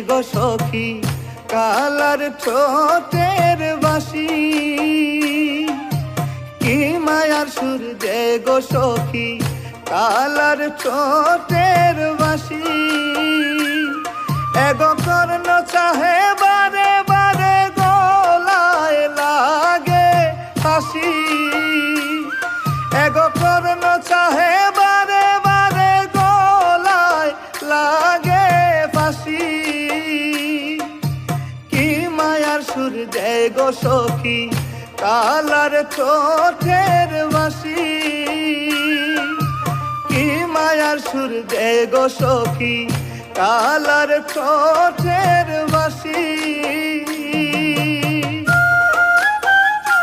গো সখী কালার ঠোঁটের বাঁশি, কি মায়ার সুর দে গো সখী কালার ঠোঁটের বাঁশি। এগো কর্ণ চাহে বারে বারে গলায় লাগে ফাঁসি, এগো কর্ণ চাহে বারে বারে গলায় লাগে ফাঁসি, কি মায়ার সুর দে গো সখী কালার ঠোঁটের বাঁশি, কি মায়ার সুর দে গো সখী কালার ঠোঁটের বাঁশি।